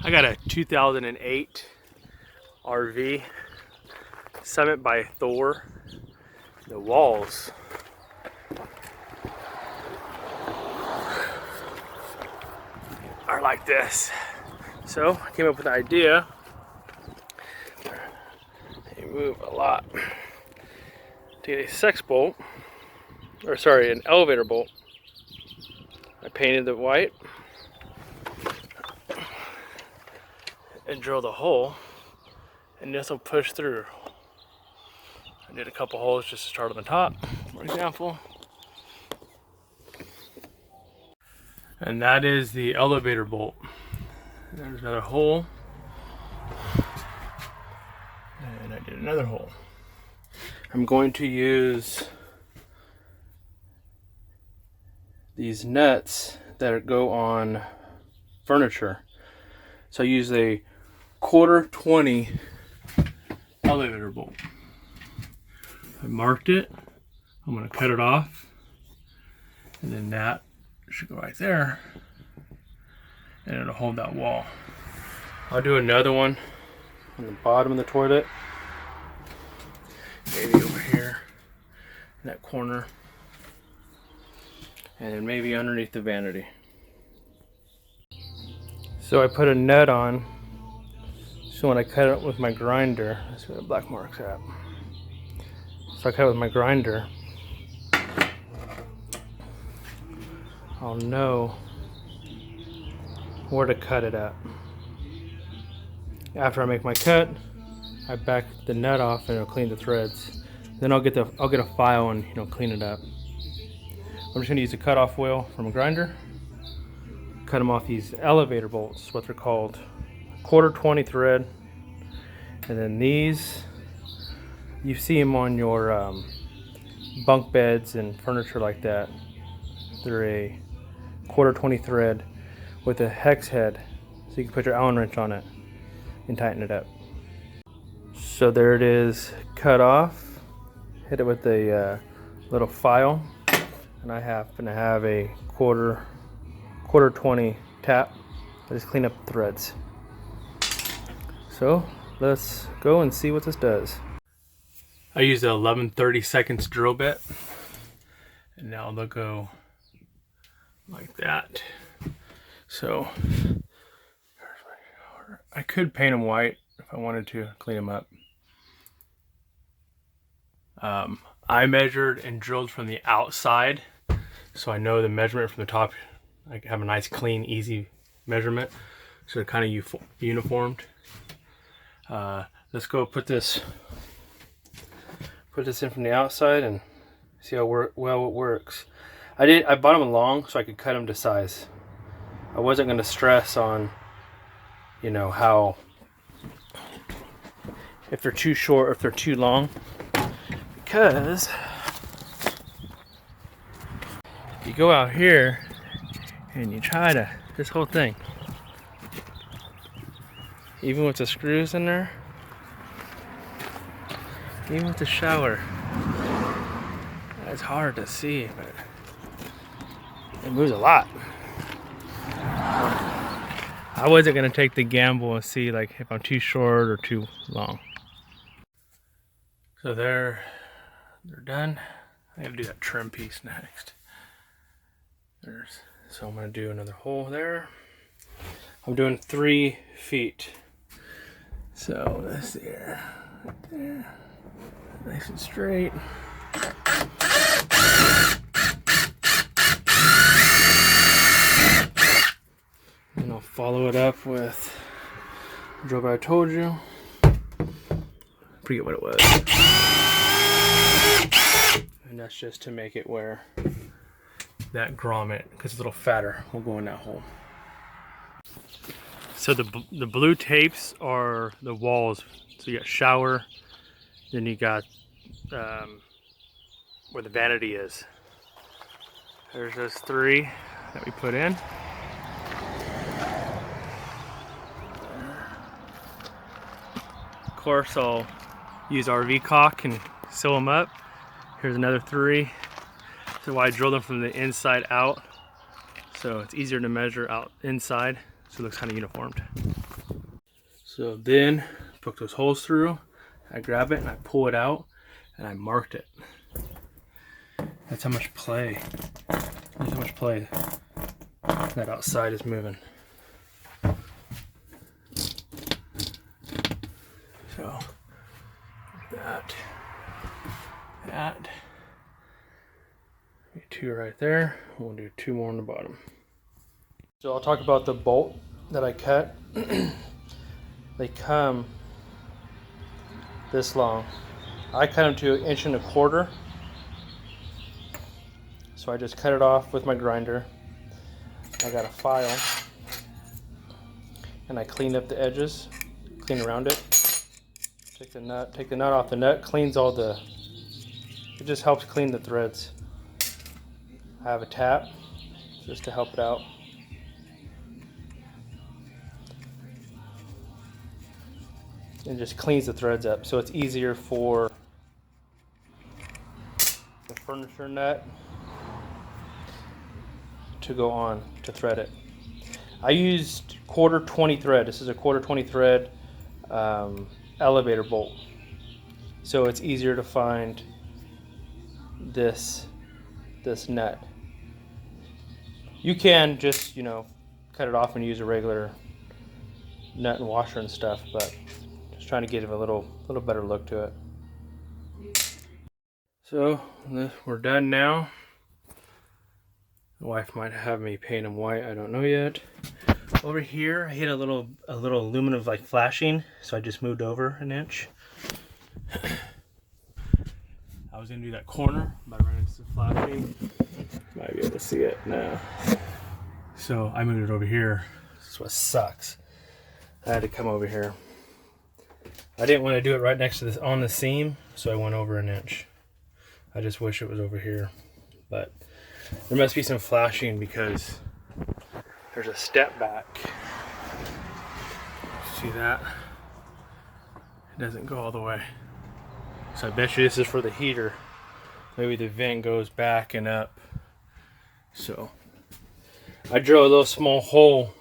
I got a 2008 RV, Summit by Thor. The walls are like this. So I came up with an idea. They move a lot. To get a sex bolt, or sorry, an elevator bolt. I painted it white and drilled a hole, and this will push through. I did a couple holes just to start on the top, for example. And that is the elevator bolt. There's another hole. And I did another hole. I'm going to use these nuts that go on furniture. So I use a 1/4 elevator bolt. I marked it. I'm going to cut it off. And then that should go right there. And it'll hold that wall. I'll do another one on the bottom of the toilet. Maybe over here in that corner. And then maybe underneath the vanity. So I put a nut on, so when I cut it with my grinder, that's where the black mark's at. So I cut it with my grinder, I'll know where to cut it at. After I make my cut, I back the nut off and it'll clean the threads. Then I'll get a file and clean it up. I'm just gonna use a cutoff wheel from a grinder. Cut them off these elevator bolts, what they're called. 1/4 thread. And then these, you see them on your bunk beds and furniture like that. They're a 1/4 thread with a hex head, so you can put your Allen wrench on it and tighten it up. So there it is, cut off. Hit it with a little file, and I happen to have a 1/4 tap. I just clean up the threads. So let's go and see what this does. I used an 11/32 drill bit, and now they'll go like that. So I could paint them white if I wanted to clean them up. I measured and drilled from the outside, so I know the measurement from the top. I have a nice, clean, easy measurement, so they're kind of uniformed. Let's go put this in from the outside and see how well it works. I bought them long so I could cut them to size. I wasn't going to stress on, how, if they're too short or if they're too long, because you go out here and you try to, this whole thing, even with the screws in there, even with the shower, it's hard to see, but it moves a lot. I wasn't gonna take the gamble and see like if I'm too short or too long. So they're done. I gotta do that trim piece next. So I'm gonna do another hole there. I'm doing 3 feet. So that's there, right there, nice and straight. And I'll follow it up with the drill bit I told you. Forget what it was. And that's just to make it where that grommet, because it's a little fatter, will go in that hole. So the blue tapes are the walls. So you got shower, then you got where the vanity is. There's those 3 that we put in. Of course, I'll use RV caulk and sew them up. Here's another 3. So I drilled them from the inside out, so it's easier to measure out inside so it looks kind of uniformed. So then poke those holes through, I grab it and I pull it out and I marked it. That's how much play, that outside is moving. So that, two right there. We'll do two more on the bottom. So I'll talk about the bolt that I cut. They come this long. I cut them to 1.25 inches. So I just cut it off with my grinder. I got a file and I cleaned up the edges, clean around it. Take the nut off. The nut cleans all it just helps clean the threads. I have a tap just to help it out. And just cleans the threads up, so it's easier for the furniture nut to go on to thread it. I used 1/4-20 thread. This is a 1/4-20 thread elevator bolt, so it's easier to find this nut. You can just, you know, cut it off and use a regular nut and washer and stuff, but just trying to give it a little better look to it. So we're done now. My wife might have me paint them white, I don't know yet. Over here I hit a little aluminum like flashing, so I just moved over 1 inch. I was gonna do that corner, but I ran into some flashing. Might be able to see it now. So I moved it over here. This is what sucks. I had to come over here. I didn't want to do it right next to this on the seam, so I went over 1 inch. I just wish it was over here, but there must be some flashing because there's a step back. See that? It doesn't go all the way. So I bet you this is for the heater. Maybe the vent goes back and up. So I drill a little small hole,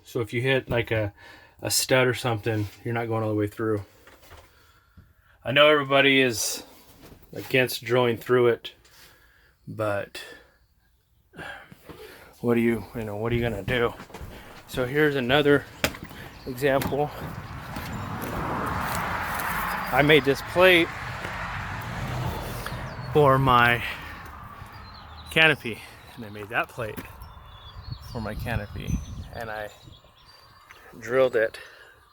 so if you hit like a stud or something, you're not going all the way through. I know everybody is against drilling through it, but what are you gonna do? So here's another example. I made this plate for my canopy, and I made that plate for my canopy, and I drilled it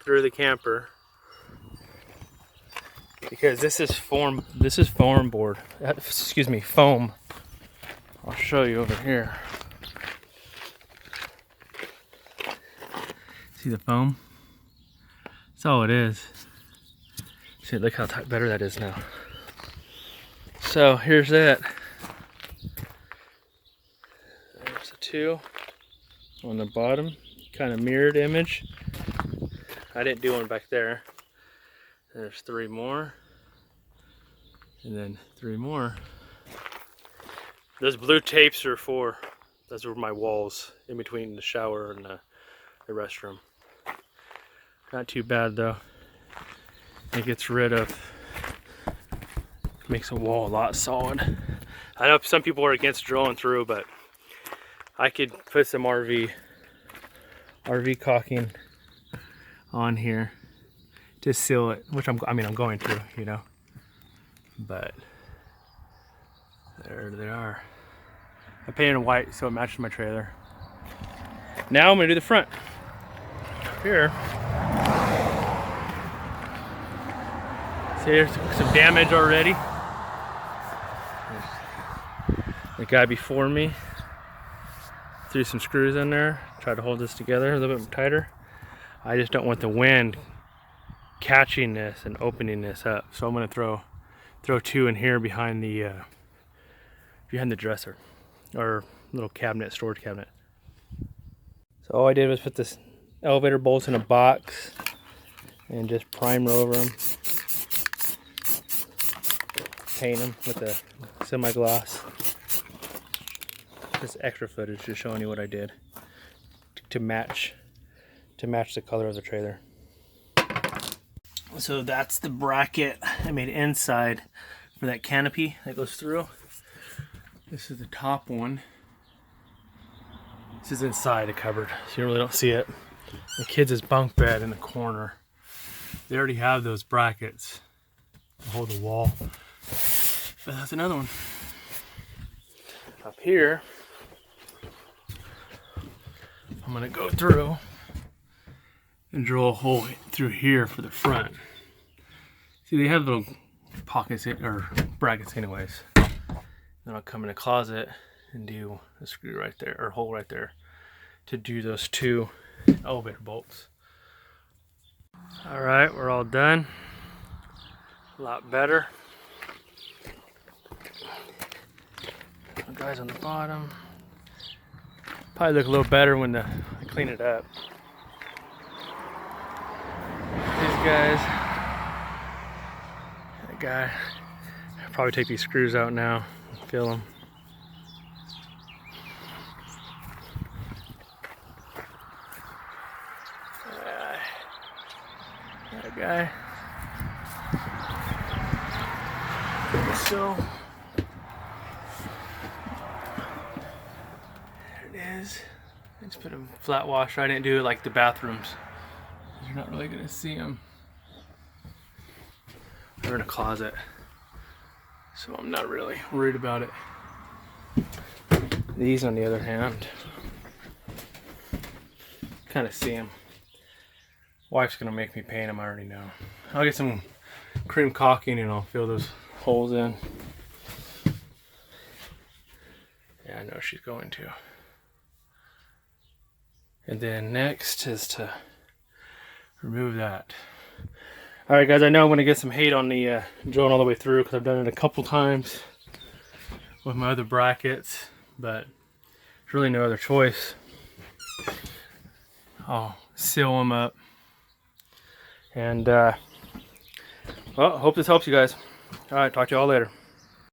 through the camper because this is foam board. Excuse me, foam. I'll show you over here. See the foam? That's all it is. See, look how better that is now. So here's that. There's a 2 on the bottom, kind of mirrored image. I didn't do one back there. There's 3 more, and then 3 more. Those blue tapes are those were my walls in between the shower and the restroom. Not too bad though. It gets rid of, makes a wall a lot solid. I know some people are against drilling through, but I could put some RV caulking on here to seal it, which I'm going to, you know. But there they are. I painted it white so it matches my trailer. Now I'm gonna do the front. Here, see, there's some damage already. The guy before me threw some screws in there, tried to hold this together a little bit tighter. I just don't want the wind catching this and opening this up, so I'm going to throw 2 in here behind the dresser or little cabinet, storage cabinet. So all I did was put this elevator bolts in a box and just primer over them, paint them with a semi-gloss. Just extra footage, just showing you what I did to match to match the color of the trailer. So that's the bracket I made inside for that canopy that goes through. This is the top one. This is inside the cupboard, so you really don't see it. The kids' bunk bed in the corner. They already have those brackets to hold the wall. But that's another one. Up here, I'm gonna go through and drill a hole through here for the front. See, they have little pockets or brackets anyways. Then I'll come in the closet and do a screw right there, or hole right there, to do those 2 elevator bolts. All right, we're all done. A lot better. Guys on the bottom. Probably look a little better when I clean it up. These guys, that guy, I'll probably take these screws out now and fill them. That guy. So there it is. I just put a flat washer. I didn't do it like the bathrooms. You're not really gonna see them. They're in a closet, so I'm not really worried about it. These, on the other hand, kind of see them. Wife's gonna make me paint them. I already know. I'll get some cream caulking and I'll fill those holes in. Yeah, I know she's going to. And then next is to remove that. All right, guys, I know I'm gonna get some hate on the drilling all the way through because I've done it a couple times with my other brackets, but there's really no other choice. I'll seal them up. And well, hope this helps you guys. All right, talk to you all later.